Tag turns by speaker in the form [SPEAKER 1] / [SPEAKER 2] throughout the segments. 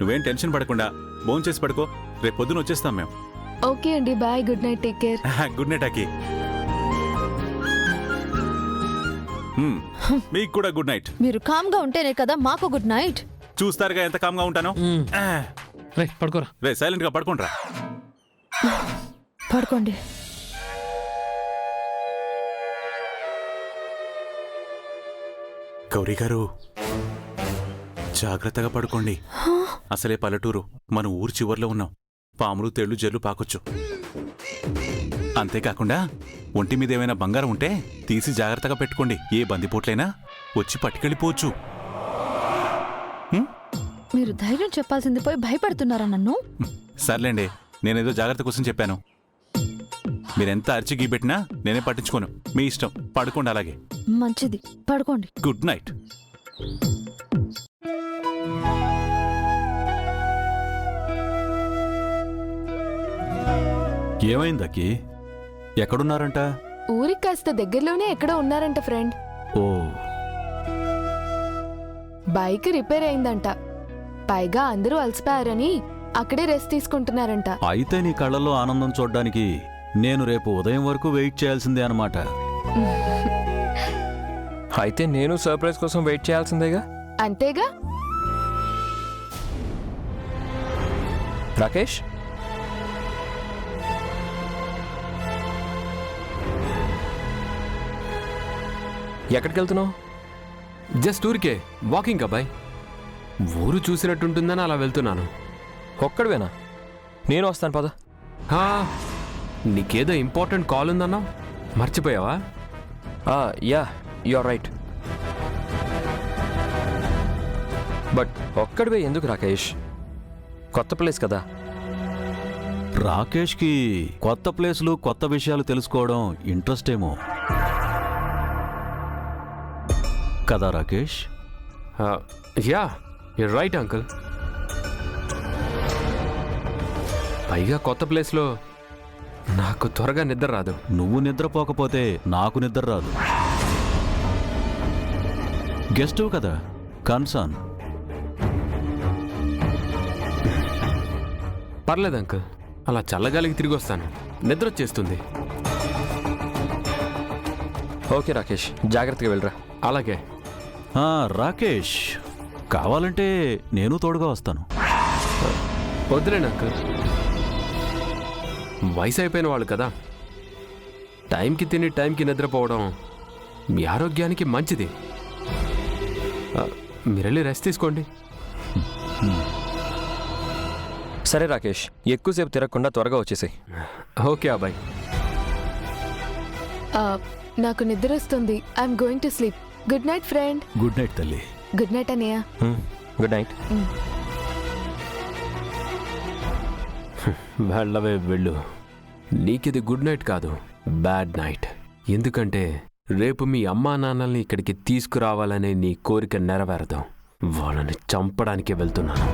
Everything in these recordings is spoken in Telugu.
[SPEAKER 1] నువ్వేం టెన్షన్ పడకుండా భోంచేసి పడుకో. రేపు పొద్దున వచ్చేస్తాం మేము.
[SPEAKER 2] ఓకే అండి, bye, good night, take care.
[SPEAKER 1] Good night Aki. మీకు కూడా గుడ్ నైట్.
[SPEAKER 2] మీరు కామ్ గా ఉంటేనే కదా మాకు గుడ్ నైట్.
[SPEAKER 1] చూస్తారుగా ఎంత కామ్గా ఉంటాను.
[SPEAKER 3] రే పడుకోరా.
[SPEAKER 1] రే సైలెంట్ గా పడుకుంటారా.
[SPEAKER 2] పడుకోండి.
[SPEAKER 1] గౌరీ గారు జాగ్రత్తగా పడుకోండి. అసలే పల్లెటూరు, మన ఊరు చివర్లో ఉన్నాం. పాములు తేళ్లు జల్లు పాకొచ్చు. అంతేకాకుండా ఒంటి మీద ఏమైనా బంగారం ఉంటే తీసి జాగ్రత్తగా పెట్టుకోండి. ఏ బందిపోట్లైనా వచ్చి పట్టుకెళ్ళిపోవచ్చు.
[SPEAKER 2] మీరు ధైర్యం చెప్పాల్సింది పోయి భయపడుతున్నారా నన్ను?
[SPEAKER 1] సర్లేండి, నేనేదో జాగ్రత్త కోసం చెప్పాను. మీరెంత అరిచి గీపెట్టినా నేనే పట్టించుకోను. మీ ఇష్టం, పడుకోండి అలాగే.
[SPEAKER 2] మంచిది, పడుకోండి.
[SPEAKER 1] Good night. ఏమైందకి? ఎక్కడున్నారంట?
[SPEAKER 2] ఊరికి కాస్త దగ్గరలోనే ఎక్కడో ఉన్నారంట ఫ్రెండ్.
[SPEAKER 1] ఓ,
[SPEAKER 2] బైక్ రిపేర్ అయిందంట. పైగా అందరూ అలసిపోయారని అక్కడే రెస్ట్ తీసుకుంటున్నారంట.
[SPEAKER 4] అయితే నీ కళ్ళల్లో ఆనందం చూడ్డానికి నేను రేపు ఉదయం వరకు వెయిట్ చేయాల్సిందే అన్నమాట.
[SPEAKER 5] అయితే నేను సర్ప్రైజ్ కోసం వెయిట్ చేయాల్సిందేగా.
[SPEAKER 2] అంతేగా.
[SPEAKER 5] రాకేష్, ఎక్కడికి వెళ్తున్నావు?
[SPEAKER 3] జస్ట్ ఊరికే వాకింగ్ అబ్బాయి. ఊరు చూసినట్టుంటుందని అలా వెళ్తున్నాను.
[SPEAKER 5] ఒక్కడివేనా? నేను వస్తాను పద.
[SPEAKER 3] నీకేదో ఇంపార్టెంట్ కాల్ ఉందన్నావు, మర్చిపోయావా?
[SPEAKER 5] Yeah, you are right. But ఒక్కడివే ఎందుకు రాకేష్? కొత్త ప్లేస్ కదా.
[SPEAKER 4] రాకేష్కి కొత్త ప్లేసులు, కొత్త విషయాలు తెలుసుకోవడం ఇంట్రెస్ట్ ఏమో కదా Rakesh?
[SPEAKER 3] Yeah, you right uncle. పైగా కొత్త ప్లేస్లో నాకు త్వరగా నిద్ర రాదు.
[SPEAKER 4] నువ్వు నిద్రపోకపోతే నాకు నిద్ర రాదు. గెస్టు కదా, కన్సర్న్.
[SPEAKER 3] పర్లేదు అంకుల్, అలా చల్లగాలికి తిరిగి వస్తాను. నిద్ర వచ్చేస్తుంది.
[SPEAKER 5] ఓకే రాకేష్, జాగ్రత్తగా వెళ్ళరా.
[SPEAKER 3] అలాగే.
[SPEAKER 4] రాకేష్, కావాలంటే నేను తోడుగా వస్తాను.
[SPEAKER 3] వద్దులేండి అంకుల్, వయసు అయిపోయిన వాళ్ళు కదా. టైంకి తిని టైంకి నిద్రపోవడం మీ ఆరోగ్యానికి మంచిది. మీరెళ్ళి రెస్ట్ తీసుకోండి.
[SPEAKER 5] సరే రాకేష్, ఎక్కువసేపు తిరగకుండా త్వరగా వచ్చేసాయి.
[SPEAKER 3] ఓకే అబ్బాయి.
[SPEAKER 2] నాకు నిద్ర వస్తుంది. I'm going to sleep. Good night friend.
[SPEAKER 4] Good night తల్లి.
[SPEAKER 2] గుడ్ నైట్ అన్నయ్య.
[SPEAKER 5] Good night.
[SPEAKER 3] వెళ్ళవే వెళ్ళు. నీకిది గుడ్ నైట్ కాదు, బ్యాడ్ నైట్. ఎందుకంటే రేపు మీ అమ్మా నాన్నల్ని ఇక్కడికి తీసుకురావాలనే నీ కోరిక నెరవేరదు. వాళ్ళని చంపడానికి వెళ్తున్నాను.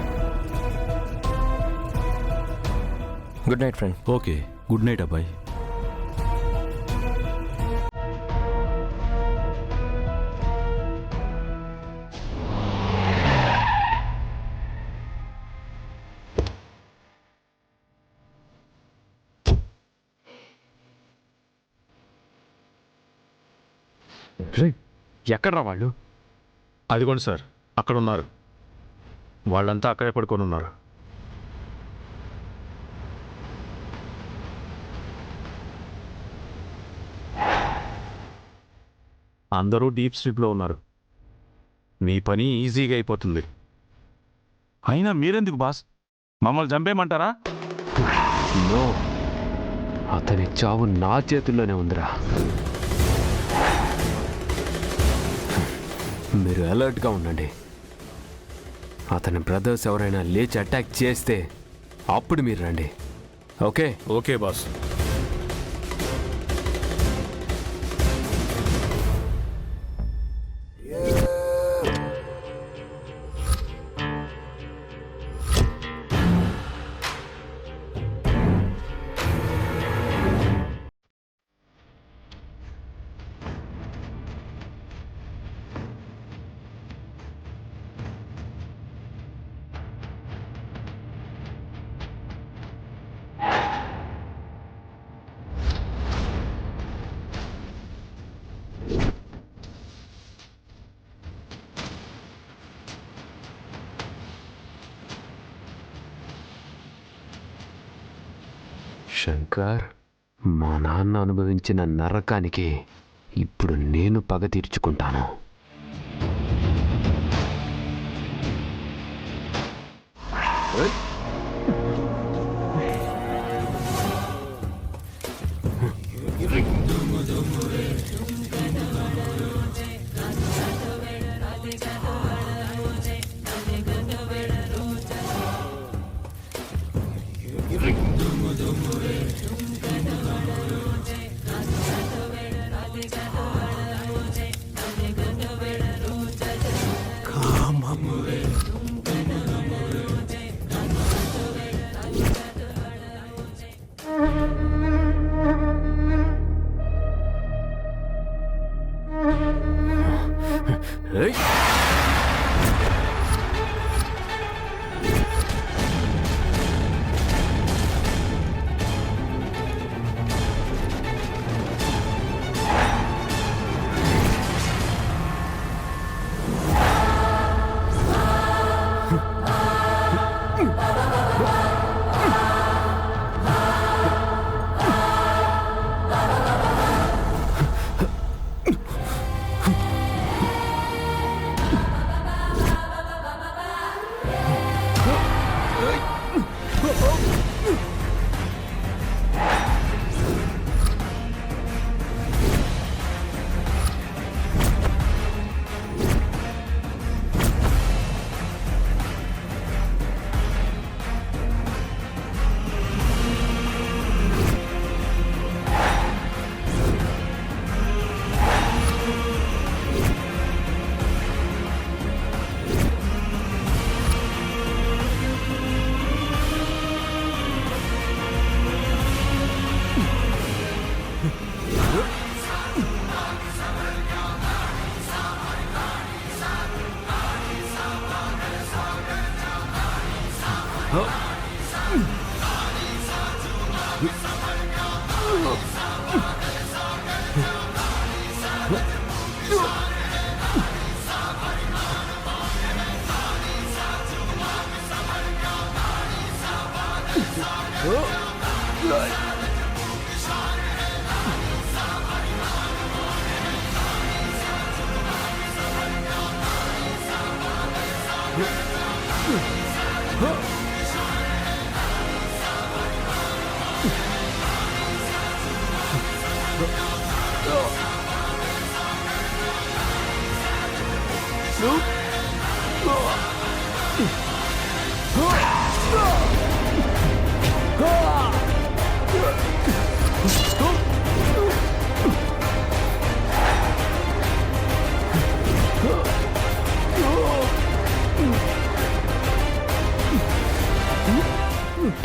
[SPEAKER 5] Good night friend.
[SPEAKER 4] Okay, good night అబ్బాయి.
[SPEAKER 3] ఎక్కడ్రా వాళ్ళు?
[SPEAKER 6] అదిగోండి సార్, అక్కడ ఉన్నారు. వాళ్ళంతా అక్కడే పడుకొని ఉన్నారు. అందరూ డీప్ స్లీప్లో ఉన్నారు. మీ పని ఈజీగా అయిపోతుంది. అయినా మీరెందుకు బాస్, మమ్మల్ని చంపేయమంటారా?
[SPEAKER 3] నో, అతని చావు నా చేతుల్లోనే ఉందిరా. మీరు అలర్ట్గా ఉండండి. అతని బ్రదర్స్ ఎవరైనా లేచి అటాక్ చేస్తే అప్పుడు మీరు రండి. ఓకే?
[SPEAKER 6] Okay boss.
[SPEAKER 3] శంకర్, మా నాన్న అనుభవించిన నరకానికి ఇప్పుడు నేను పగ తీర్చుకుంటాను. ఏయ్!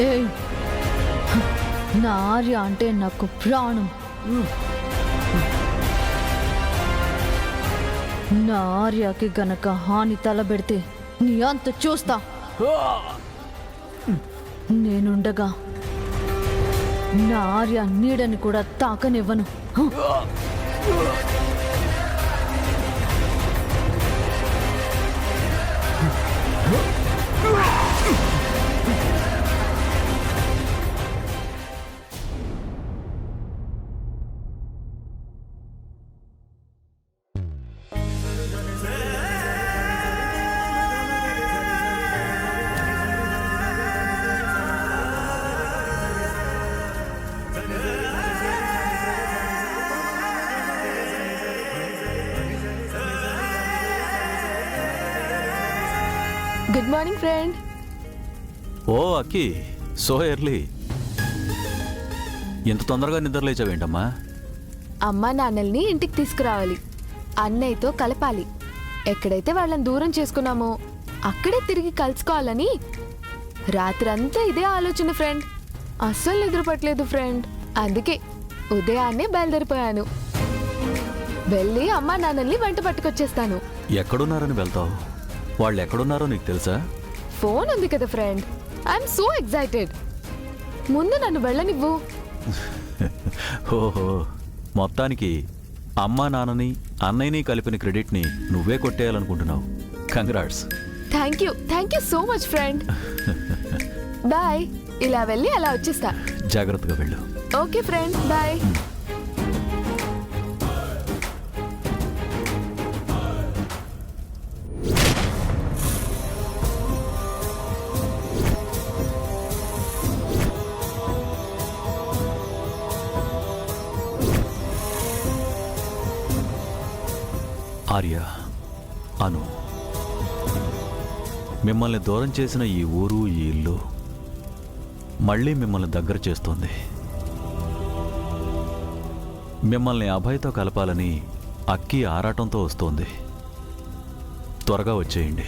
[SPEAKER 7] ఏయ్, నా ఆర్య అంటే నాకు ప్రాణం. నా ఆర్యకి గనక హాని తలబెడితే నీ అంత చూస్తా. నేనుండగా నా ఆర్య నీడని కూడా తాకనివ్వను.
[SPEAKER 2] Good morning friend.
[SPEAKER 4] Oh Akki, so early. ఎంత తొందరగా నిద్రలేచావేంటమ్మా?
[SPEAKER 2] అమ్మా నాన్నల్ని ఇంటికి తీసుకురావాలి, అన్నయ్యతో కలపాలి. ఎక్కడైతే వాళ్ళని దూరం చేసుకున్నామో అక్కడే తిరిగి కలుసుకోవాలని రాత్రంతా ఇదే ఆలోచన ఫ్రెండ్. అస్సలు నిద్రపట్టలేదు ఫ్రెండ్. అందుకే ఉదయాన్నే బయలుదేరిపోయాను. వెళ్ళి అమ్మా నాన్నల్ని వెంట పట్టుకొచ్చేస్తాను.
[SPEAKER 4] ఎక్కడున్నారని వెళ్తావు? వాళ్ళు ఎక్కడున్నారో నీకు తెలుసా?
[SPEAKER 2] ఫోన్ ఉంది కదా ఫ్రెండ్. I'm so excited. ముందు నన్ను వెళ్ళనివ్వు.
[SPEAKER 4] ఓహో, మొత్తానికి అమ్మా నాన్నని అన్నయ్యని కలిపిన క్రెడిట్ని నువ్వే కొట్టేయాలనుకుంటున్నావు. Congrats.
[SPEAKER 2] Thank you so much friend. Bye. ఇలా వెళ్ళి అలా వచ్చేస్తా.
[SPEAKER 4] జాగ్రత్తగా వెళ్ళు.
[SPEAKER 2] Okay friends, bye.
[SPEAKER 4] Arya, Anu, మిమ్మల్ని దూరం చేసిన ఈ ఊరు, ఈ ఇల్లు మళ్ళీ మిమ్మల్ని దగ్గర చేస్తోంది. మిమ్మల్ని అభయ్తో కలపాలని అక్కి ఆరాటంతో వస్తోంది. త్వరగా వచ్చేయండి.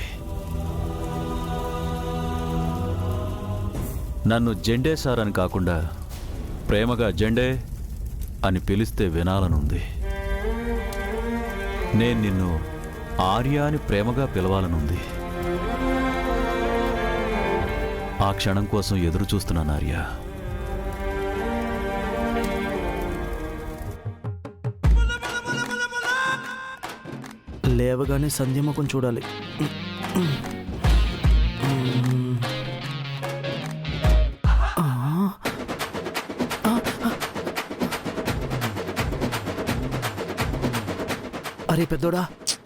[SPEAKER 4] నన్ను జెండే సార్ అని కాకుండా ప్రేమగా జెండే అని పిలిస్తే వినాలనుంది. నేను నిన్ను ఆర్య అని ప్రేమగా పిలవాలనుంది. ఆ క్షణం కోసం ఎదురు చూస్తున్నాను ఆర్య.
[SPEAKER 8] లేవగానే సంధ్యముఖం చూడాలి. అరే పెద్దోడా,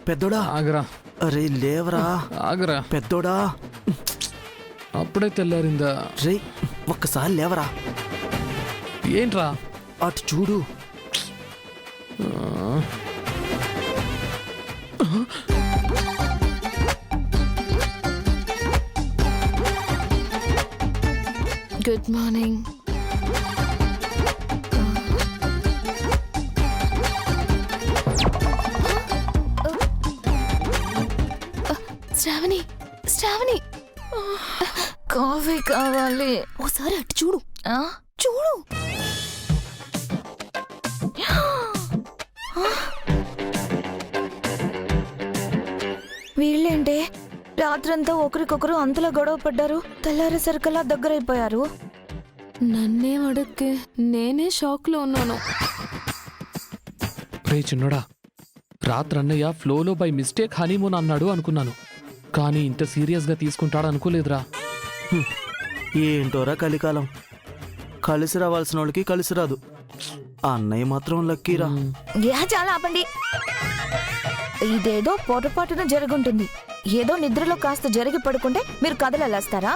[SPEAKER 8] పెద్దోడా,
[SPEAKER 9] ఆగరా.
[SPEAKER 8] అరే లేవరా
[SPEAKER 9] ఆగరా.
[SPEAKER 8] పెద్దోడా.
[SPEAKER 9] అప్పుడే తెల్లారిందా?
[SPEAKER 8] రే ఒక్కసారి లేవరా.
[SPEAKER 9] ఏంట్రా?
[SPEAKER 8] అటు చూడు.
[SPEAKER 2] Good morning. Shravani, Shravani, coffee కావాలి. ఒకసారి అటు చూడు. చూడు.
[SPEAKER 10] వీళ్ళేంటే రాత్రంతా ఒకరికొకరు అంతలా గొడవ పడ్డారు, తెల్లారేసరికల్లా దగ్గరైపోయారు.
[SPEAKER 2] నన్నేం అడుక్కే, నేనే షాక్ లో ఉన్నాను.
[SPEAKER 9] రే చిన్నోడా, రాత్రన్నయ్య ఫ్లోలో బై మిస్టేక్ హనీమూన్ అన్నాడు అనుకున్నాను, కానీ ఇంత సీరియస్గా తీసుకుంటాడు అనుకోలేదురా.
[SPEAKER 8] ఏంటోరా కలికాలం. కలిసి రావాల్సిన వాళ్ళకి కలిసి రాదు. అన్నయ్య మాత్రం లక్కీరా.
[SPEAKER 10] చాలా ఆపండి. ఇదేదో పొరపాటున జరుగుంటుంది. ఏదో నిద్రలో కాస్త జరిగి పడుకుంటే మీరు కథలల్లేస్తారా?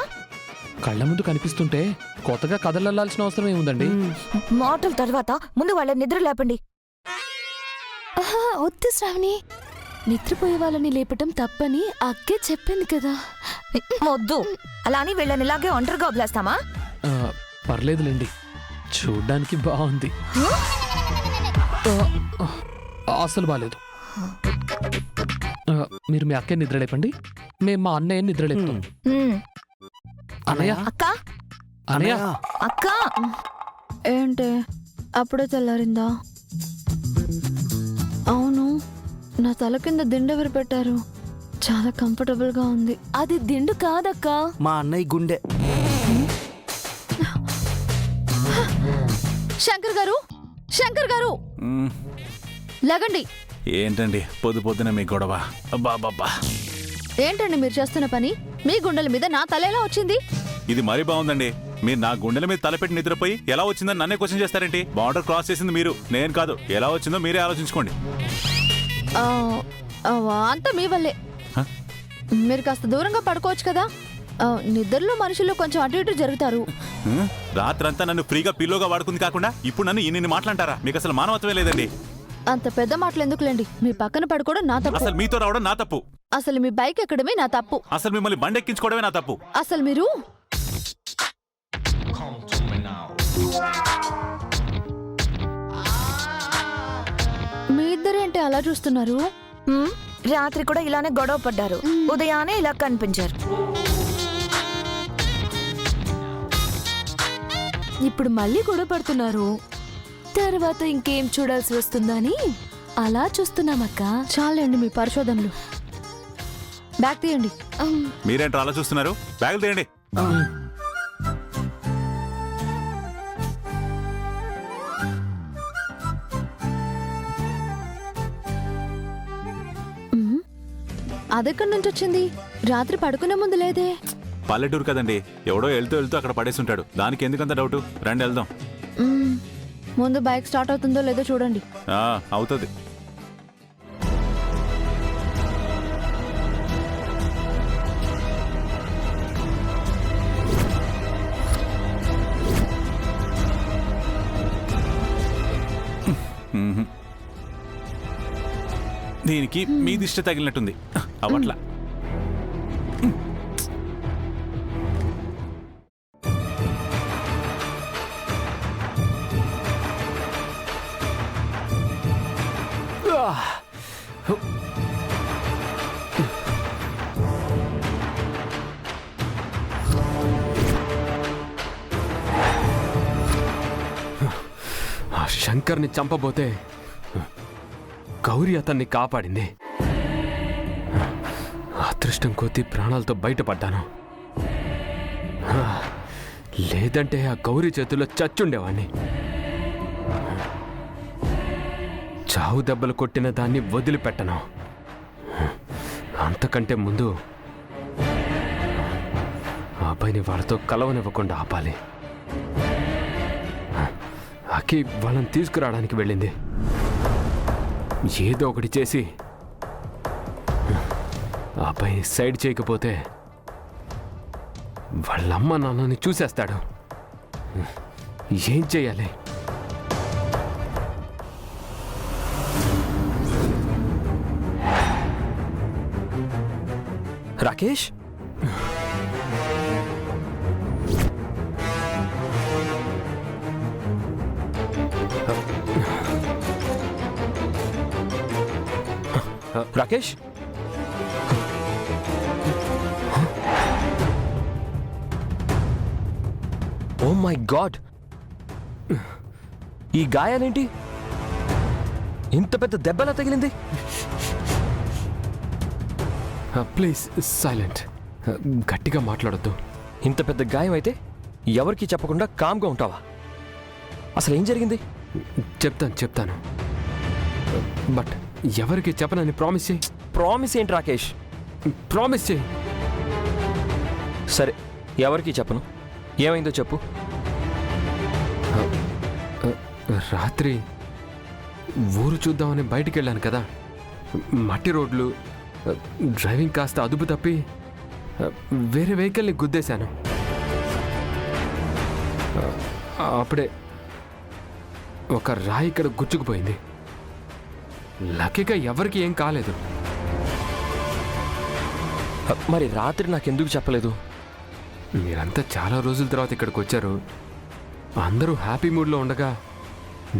[SPEAKER 9] కళ్ళ ముందు కనిపిస్తుంటే కొత్తగా కథలల్లాల్సిన అవసరం ఏముందండి?
[SPEAKER 10] మాటల తర్వాత ముందు వాళ్ళ నిద్ర లేపండి.
[SPEAKER 2] వద్దు శ్రావణి, నిద్రపోయే వాళ్ళని లేపటం తప్పని అక్కే చెప్పింది కదా.
[SPEAKER 10] వద్దు, అలా అని వీళ్ళని ఇలాగే ఒంటరిగా వదిలేస్తామా?
[SPEAKER 9] పర్లేదులేండి, చూడ్డానికి బాగుంది. అసలు బాలేదు. మీరు మీ అక్కయ్య నిద్రలేపండి, మేము మా అన్నయ్య నిద్రలేపుతాం. అన్నయ్య,
[SPEAKER 10] అక్క,
[SPEAKER 9] అన్నయ్య,
[SPEAKER 10] అక్క.
[SPEAKER 7] ఏంటే అప్పుడే తెల్లారిందా? అవును, నా తల కింద దిండెవరు పెట్టారు? చాలా కంఫర్టబుల్ గా ఉంది.
[SPEAKER 2] అది దిండు కాదక్క,
[SPEAKER 8] మా అన్నయ్య గుండె.
[SPEAKER 7] శంకర్ గారు, శంకర్ గారు, లగండి.
[SPEAKER 1] ఏంటండి పొద్దు పొద్దున మీ గొడవ? అబ్బా,
[SPEAKER 7] ఏంటండి మీరు చేస్తున్న పని? మీ గుండెల మీద నా తల ఎలా వచ్చింది?
[SPEAKER 1] ఇది మరీ బాగుందండి. మీరు నా గుండెల మీద తలపెట్టి నిద్రపోయి ఎలా వచ్చిందని నన్నే క్వశ్చన్ చేస్తారేంటి? బార్డర్ క్రాస్ చేసింది మీరు, నేను కాదు. ఎలా వచ్చిందో మీరే ఆలోచించుకోండి.
[SPEAKER 7] అంతా మీ వల్లే.
[SPEAKER 1] హ?
[SPEAKER 7] మీరు కాస్త దూరంగా పడుకోవచ్చు కదా. నిద్రలో మనుషులు కొంచెం అటు ఇటు జరుగుతారు.
[SPEAKER 1] రాత్రంతా నన్ను ఫ్రీగా పిల్లోగా వాడుకుంది కాకుండా ఇప్పుడు నన్ను ఇన్ని మాట్లాంటారా? మీకు అసలు మానవత్వమే లేదండి.
[SPEAKER 7] అంత పెద్ద మాటలు ఎందుకులేండి. మీ పక్కన పడుకోవడం నా తప్పు.
[SPEAKER 1] అసలు మీతో రావడం నా తప్పు.
[SPEAKER 7] అసలు మీ బైక్ ఎక్కడమే నా తప్పు.
[SPEAKER 1] అసలు మిమ్మల్ని బండెక్కించుకోవడమే నా తప్పు.
[SPEAKER 7] అసలు మీరు మీ ఇద్దరేంటి అలా చూస్తున్నారు?
[SPEAKER 10] రాత్రి కూడా ఇలానే గొడవ పడ్డారు, ఉదయానే ఇలా కనిపించారు.
[SPEAKER 2] ఇప్పుడు మళ్ళీ గొడవ పడుతున్నారు. తర్వాత ఇంకేం చూడాల్సి వస్తుందని అలా చూస్తున్నామక్క.
[SPEAKER 7] చాలండి మీ పరిశోధనలు. బ్యాగ్ తీయండి.
[SPEAKER 1] మీరేంటారు అలా చూస్తున్నారు? బ్యాగులు తీయండి.
[SPEAKER 7] అదెక్కడి నుంచి వచ్చింది? రాత్రి పడుకునే ముందు లేదే.
[SPEAKER 1] పల్లెటూరు కదండి, ఎవడో వెళ్తూ వెళ్తూ అక్కడ పడేసి ఉంటాడు. దానికి ఎందుకంత డౌట్? రండి వెళ్దాం.
[SPEAKER 7] ముందు బైక్ స్టార్ట్ అవుతుందో లేదో చూడండి.
[SPEAKER 1] అవుతుంది. దీనికి మీ దిష్టి తగిలినట్టుంది. అవట్లా.
[SPEAKER 3] ఆ శంకర్ని చంపబోతే గౌరీ అతన్ని కాపాడింది. అదృష్టం కొద్దీ ప్రాణాలతో బయటపడ్డాను. లేదంటే ఆ గౌరీ చేతుల్లో చచ్చుండేవాణ్ణి. చావు దెబ్బలు కొట్టిన దాన్ని వదిలిపెట్టను. అంతకంటే ముందు ఆ అబ్బాయిని వాళ్ళతో కలవనివ్వకుండా ఆపాలి. అకి వాళ్ళని తీసుకురావడానికి వెళ్ళింది. ఏదో ఒకటి చేసి ఆ అబ్బాయిని సైడ్ చేయకపోతే వాళ్ళమ్మ నాన్నని చూసేస్తాడు. ఏం చేయాలి?
[SPEAKER 5] Rakesh, Rakesh, oh my god, ఈ గాయాలేంటి? ఇంత పెద్ద దెబ్బలా తగిలింది?
[SPEAKER 3] Please silent. గట్టిగా మాట్లాడొద్దు.
[SPEAKER 5] ఇంత పెద్ద గాయం అయితే ఎవరికి చెప్పకుండా కామ్గా ఉంటావా? అసలు ఏం జరిగింది?
[SPEAKER 3] చెప్తాను. బట్ ఎవరికి చెప్పనని ప్రామిస్ చేయి.
[SPEAKER 5] ప్రామిస్ ఏంటి రాకేష్?
[SPEAKER 3] ప్రామిస్ చేయి.
[SPEAKER 5] సరే, ఎవరికి చెప్పను. ఏమైందో చెప్పు.
[SPEAKER 3] రాత్రి ఊరు చూద్దామని బయటికి వెళ్ళాను కదా, మట్టి రోడ్లు, డ్రైవింగ్ కాస్త అదుపు తప్పి వేరే వెహికల్ని గుద్దేశాను. అప్పుడే ఒక రాయి ఇక్కడ గుచ్చుకుపోయింది. లక్కీగా ఎవరికి ఏం కాలేదు.
[SPEAKER 5] మరి రాత్రి నాకెందుకు చెప్పలేదు?
[SPEAKER 3] మీరంతా చాలా రోజుల తర్వాత ఇక్కడికి వచ్చారు. అందరూ హ్యాపీ మూడ్లో ఉండగా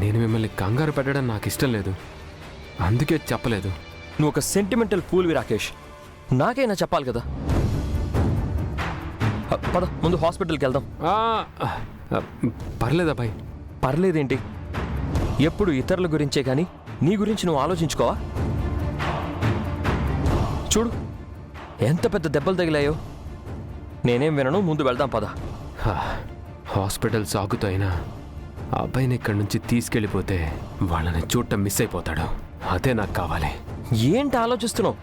[SPEAKER 3] నేను మిమ్మల్ని కంగారు పెట్టడం నాకు ఇష్టం లేదు. అందుకే చెప్పలేదు.
[SPEAKER 5] నువ్వు ఒక సెంటిమెంటల్ ఫూల్వి రాకేష్. నాకైనా చెప్పాలి కదా. పద, ముందు హాస్పిటల్కి వెళ్దాం.
[SPEAKER 3] పర్లేదా బాయ్?
[SPEAKER 5] పర్లేదేంటి? ఎప్పుడు ఇతరుల గురించే కానీ నీ గురించి నువ్వు ఆలోచించుకోవా? చూడు ఎంత పెద్ద దెబ్బలు తగిలాయో. నేనేం వినను, ముందు వెళ్దాం పద.
[SPEAKER 3] హాస్పిటల్ సాగుతూ అయినా ఆ అబ్బాయిని ఇక్కడి నుంచి తీసుకెళ్ళిపోతే వాళ్ళని చూడటం మిస్ అయిపోతాడు. అదే నాకు కావాలి.
[SPEAKER 5] ఏంటి ఆలోచిస్తున్నావు?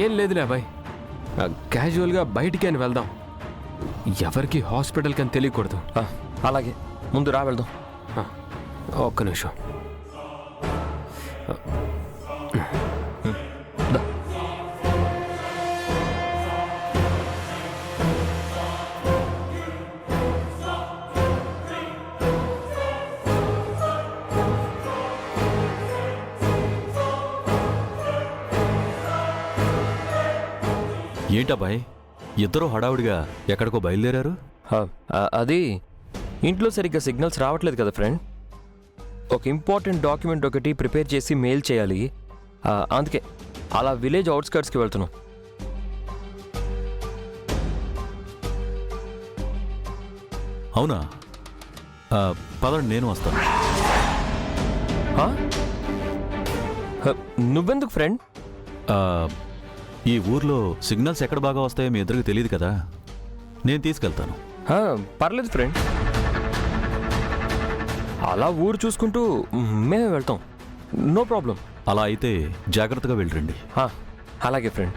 [SPEAKER 3] ఏం లేదులే అబ్బాయి, క్యాజువల్గా బయటికి అని వెళ్దాం. ఎవరికి హాస్పిటల్కి అని తెలియకూడదు.
[SPEAKER 5] అలాగే, ముందు రా వెళ్దాం.
[SPEAKER 3] ఒక్క నిమిషం.
[SPEAKER 4] ఏంటబ్బాయ్, ఇద్దరు హడావుడిగా ఎక్కడికో బయలుదేరారు?
[SPEAKER 5] అది ఇంట్లో సరిగ్గా సిగ్నల్స్ రావట్లేదు కదా ఫ్రెండ్. ఒక ఇంపార్టెంట్ డాక్యుమెంట్ ఒకటి ప్రిపేర్ చేసి మెయిల్ చేయాలి. అందుకే అలా విలేజ్ అవుట్స్కర్ట్స్కి వెళ్తున్నాం.
[SPEAKER 4] అవునా? పదండి, నేను వస్తాను.
[SPEAKER 5] నువ్వెందుకు ఫ్రెండ్?
[SPEAKER 4] ఈ ఊర్లో సిగ్నల్స్ ఎక్కడ బాగా వస్తాయో మీ ఇద్దరికి తెలియదు కదా, నేను తీసుకెళ్తాను.
[SPEAKER 5] పర్లేదు ఫ్రెండ్, అలా ఊరు చూసుకుంటూ మేమే వెళ్తాం. No problem.
[SPEAKER 4] అలా అయితే జాగ్రత్తగా వెళ్ళండి.
[SPEAKER 5] అలాగే ఫ్రెండ్.